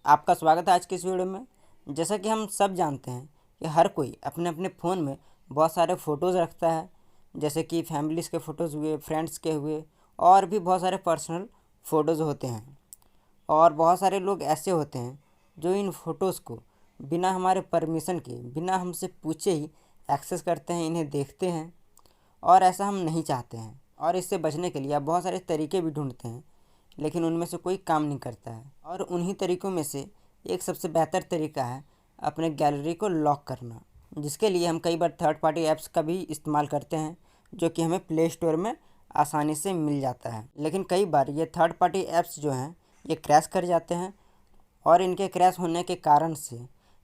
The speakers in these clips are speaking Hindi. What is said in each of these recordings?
आपका स्वागत है आज की इस वीडियो में। जैसा कि हम सब जानते हैं कि हर कोई अपने अपने फ़ोन में बहुत सारे फ़ोटोज़ रखता है, जैसे कि फैमिलीज़ के फ़ोटोज़ हुए, फ्रेंड्स के हुए, और भी बहुत सारे पर्सनल फ़ोटोज़ होते हैं। और बहुत सारे लोग ऐसे होते हैं जो इन फ़ोटोज़ को बिना हमारे परमिशन के, बिना हमसे पूछे ही एक्सेस करते हैं, इन्हें देखते हैं। और ऐसा हम नहीं चाहते हैं, और इससे बचने के लिए आप बहुत सारे तरीके भी ढूंढते हैं, लेकिन उनमें से कोई काम नहीं करता है। और उन्हीं तरीक़ों में से एक सबसे बेहतर तरीका है अपने गैलरी को लॉक करना, जिसके लिए हम कई बार थर्ड पार्टी ऐप्स का भी इस्तेमाल करते हैं, जो कि हमें प्ले स्टोर में आसानी से मिल जाता है। लेकिन कई बार ये थर्ड पार्टी ऐप्स जो हैं ये क्रैश कर जाते हैं, और इनके क्रैश होने के कारण से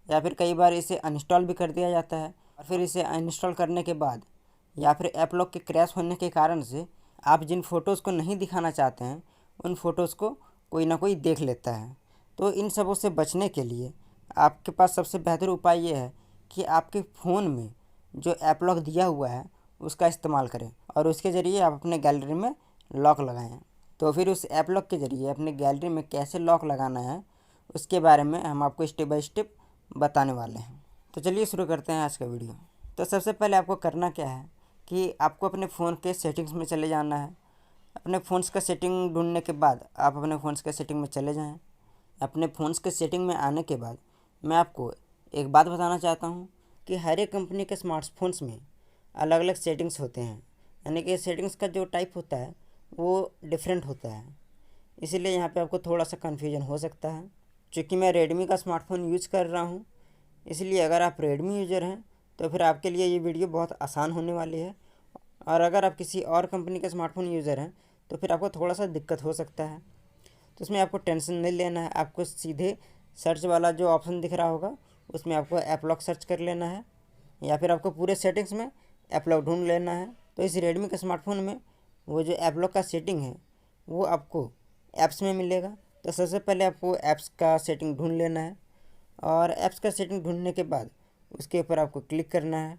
या फिर कई बार इसे अनइंस्टॉल भी कर दिया जाता है। और फिर इसे अनइंस्टॉल करने के बाद या फिर ऐप लॉक के क्रैश होने के कारण से आप जिन फ़ोटोज़ को नहीं दिखाना चाहते हैं उन फ़ोटोज़ को कोई ना कोई देख लेता है। तो इन सबों से बचने के लिए आपके पास सबसे बेहतर उपाय ये है कि आपके फ़ोन में जो ऐप लॉक दिया हुआ है उसका इस्तेमाल करें, और उसके ज़रिए आप अपने गैलरी में लॉक लगाएं। तो फिर उस ऐप लॉक के ज़रिए अपने गैलरी में कैसे लॉक लगाना है उसके बारे में हम आपको स्टेप बाय स्टेप बताने वाले हैं। तो चलिए शुरू करते हैं आज का वीडियो। तो सबसे पहले आपको करना क्या है कि आपको अपने फ़ोन के सेटिंग्स में चले जाना है। अपने फ़ोन्स का सेटिंग ढूंढने के बाद आप अपने फ़ोन्स के सेटिंग में चले जाएं। अपने फ़ोन्स के सेटिंग में आने के बाद मैं आपको एक बात बताना चाहता हूं कि हर एक कंपनी के स्मार्टफोन्स में अलग अलग सेटिंग्स होते हैं, यानी कि सेटिंग्स का जो टाइप होता है वो डिफरेंट होता है। इसीलिए यहाँ पे आपको थोड़ा सा कन्फ्यूजन हो सकता है। चूँकि मैं रेडमी का स्मार्टफोन यूज़ कर रहा हूँ, इसलिए अगर आप रेडमी यूज़र हैं तो फिर आपके लिए ये वीडियो बहुत आसान होने वाली है। और अगर आप किसी और कंपनी के स्मार्टफोन यूज़र हैं तो फिर आपको थोड़ा सा दिक्कत हो सकता है। तो इसमें आपको टेंशन नहीं लेना है। आपको सीधे सर्च वाला जो ऑप्शन दिख रहा होगा उसमें आपको ऐप लॉक सर्च कर लेना है, या फिर आपको पूरे सेटिंग्स में ऐप लॉक ढूंढ लेना है। तो इस रेडमी के स्मार्टफोन में वो जो ऐप लॉक का सेटिंग है वो आपको ऐप्स में मिलेगा। तो सबसे पहले आपको ऐप्स का सेटिंग ढूंढ लेना है, और ऐप्स का सेटिंग ढूंढने के बाद उसके ऊपर आपको क्लिक करना है।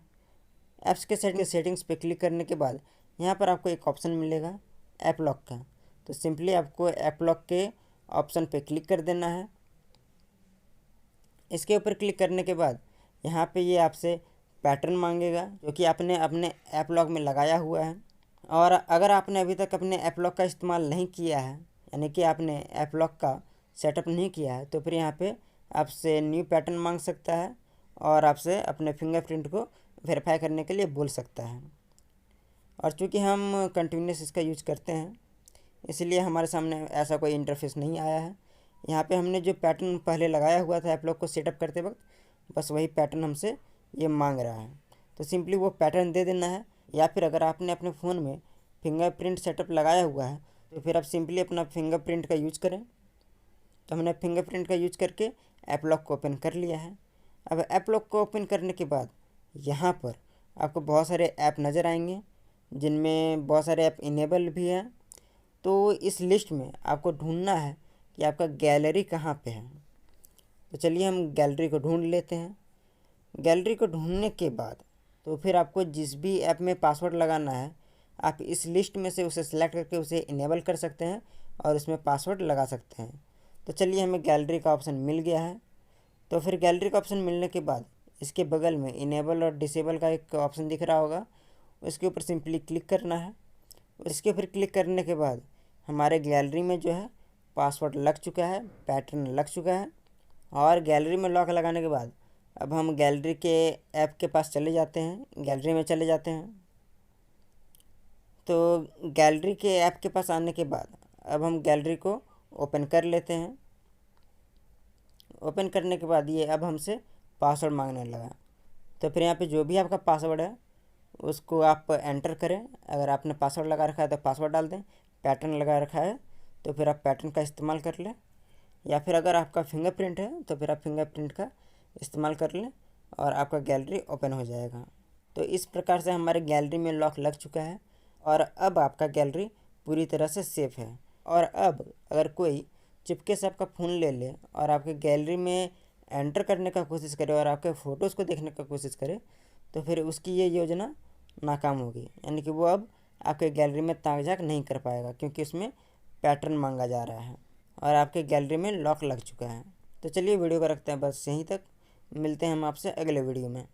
ऐप्स के सेटिंग्स पे क्लिक करने के बाद यहाँ पर आपको एक ऑप्शन मिलेगा ऐप लॉक का। तो सिंपली आपको ऐप लॉक के ऑप्शन पे क्लिक कर देना है। इसके ऊपर क्लिक करने के बाद यहाँ पे ये आपसे पैटर्न मांगेगा जो कि आपने अपने ऐप लॉक में लगाया हुआ है। और अगर आपने अभी तक अपने ऐप लॉक का इस्तेमाल नहीं किया है, यानी कि आपने ऐप लॉक का सेटअप नहीं किया है, तो फिर यहाँ पे आपसे न्यू पैटर्न मांग सकता है और आपसे अपने फिंगरप्रिंट को वेरीफाई करने के लिए बोल सकता है। और चूँकि हम कंटिन्यूस इसका यूज करते हैं इसलिए हमारे सामने ऐसा कोई इंटरफेस नहीं आया है। यहाँ पे हमने जो पैटर्न पहले लगाया हुआ था ऐप लॉक को सेटअप करते वक्त, बस वही पैटर्न हमसे ये मांग रहा है। तो सिंपली वो पैटर्न दे देना है। या फिर अगर आपने अपने फ़ोन में फिंगरप्रिंट सेटअप लगाया हुआ है तो फिर आप सिंपली अपना फिंगरप्रिंट का यूज करें। तो हमने फिंगरप्रिंट का यूज करके ऐप लॉक को ओपन कर लिया है। अब ऐप लॉक को ओपन करने के बाद यहाँ पर आपको बहुत सारे ऐप नज़र आएंगे, जिनमें बहुत सारे ऐप इनेबल भी हैं। तो इस लिस्ट में आपको ढूंढना है कि आपका गैलरी कहाँ पे है। तो चलिए हम गैलरी को ढूंढ लेते हैं। गैलरी को ढूंढने के बाद तो फिर आपको जिस भी ऐप में पासवर्ड लगाना है आप इस लिस्ट में से उसे सिलेक्ट करके उसे इनेबल कर सकते हैं और उसमें पासवर्ड लगा सकते हैं। तो चलिए हमें गैलरी का ऑप्शन मिल गया है। तो फिर गैलरी का ऑप्शन मिलने के बाद इसके बगल में इनेबल और डिसेबल का एक ऑप्शन दिख रहा होगा, उसके ऊपर सिंपली क्लिक करना है। इसके ऊपर क्लिक करने के बाद हमारे गैलरी में जो है पासवर्ड लग चुका है, पैटर्न लग चुका है। और गैलरी में लॉक लगाने के बाद अब हम गैलरी के ऐप के पास चले जाते हैं, गैलरी में चले जाते हैं। तो गैलरी के ऐप के पास आने के बाद अब हम गैलरी को ओपन कर लेते हैं। ओपन करने के बाद ये अब हमसे पासवर्ड मांगने लगा। तो फिर यहाँ पे जो भी आपका पासवर्ड है उसको आप एंटर करें। अगर आपने पासवर्ड लगा रखा है तो पासवर्ड डाल दें, पैटर्न लगा रखा है तो फिर आप पैटर्न का इस्तेमाल कर लें, या फिर अगर आपका फिंगरप्रिंट है तो फिर आप फिंगरप्रिंट का इस्तेमाल कर लें और आपका गैलरी ओपन हो जाएगा। तो इस प्रकार से हमारे गैलरी में लॉक लग चुका है और अब आपका गैलरी पूरी तरह से सेफ़ है। और अब अगर कोई चुपके से आपका फ़ोन ले ले और आपके गैलरी में एंटर करने का कोशिश करे और आपके फ़ोटोज़ को देखने का कोशिश करे तो फिर उसकी ये योजना नाकाम होगी, यानी कि वो अब आपके गैलरी में ताक झाँक नहीं कर पाएगा, क्योंकि उसमें पैटर्न मांगा जा रहा है और आपके गैलरी में लॉक लग चुका है। तो चलिए वीडियो को रखते हैं बस यहीं तक। मिलते हैं हम आपसे अगले वीडियो में।